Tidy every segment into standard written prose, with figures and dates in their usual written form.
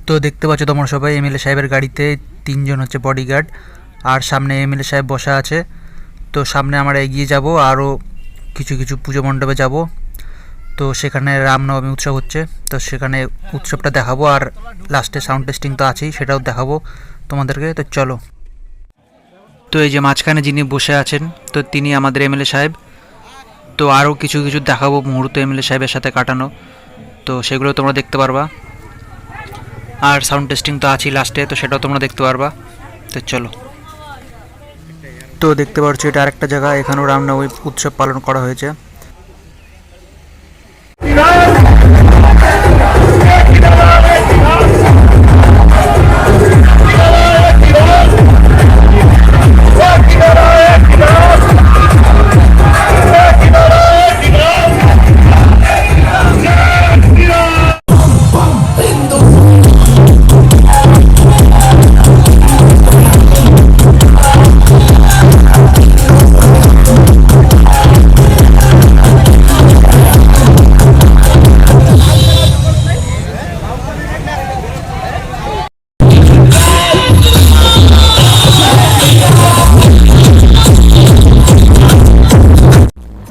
তো দেখতে পাচ্ছ তোমরা সবাই এমএলএ সাহেবের গাড়িতে 3 জন হচ্ছে বডিগার্ড, আর সামনে এমএলএ সাহেব বসা আছে। তো সামনে আমরা এগিয়ে যাব, আরও কিছু কিছু পুজো মণ্ডপে যাব। তো সেখানে রামনবমী উৎসব হচ্ছে, তো সেখানে উৎসবটা দেখাবো, আর লাস্টে সাউন্ড টেস্টিং তো আছেই, সেটাও দেখাবো তোমাদেরকে। তো চলো। তো এই যে মাঝখানে যিনি বসে আছেন, তো তিনি আমাদের এমএলএ সাহেব। তো আরও কিছু কিছু দেখাবো মুহূর্ত এমএলএ সাহেবের সাথে কাটানো, তো সেগুলো তোমরা দেখতে পারবা। আর সাউন্ড টেস্টিং তো আছেই লাস্টে, তো সেটাও তোমরা দেখতে পারবা। তো চলো। তো দেখতে পাচ্ছ এটা আরেকটা জায়গা, এখানেও রামনবমী উৎসব পালন করা হয়েছে।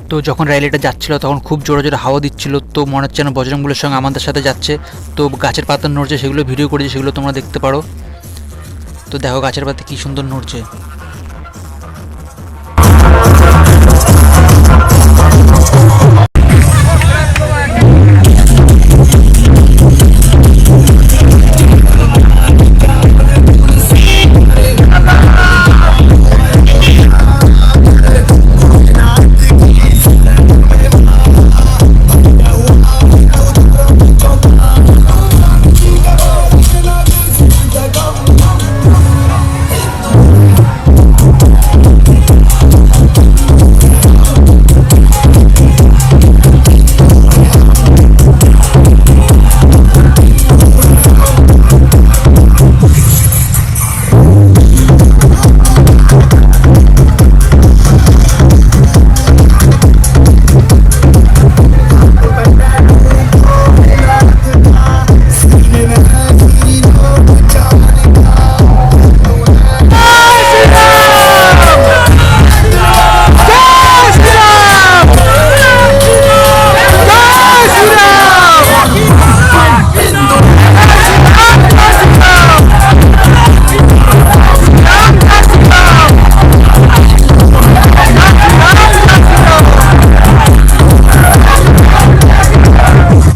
তো যখন র্যালিটা যাচ্ছিলো তখন খুব জোরে জোরে হাওয়া দিচ্ছিলো, তো মনে হচ্ছে যেন বজরংবলীর সঙ্গে আমাদের সাথে যাচ্ছে। তো গাছের পাতা নড়ছে, সেগুলো ভিডিও করেছি, সেগুলো তোমরা দেখতে পারো। তো দেখো গাছের পাতা কী সুন্দর নড়ছে।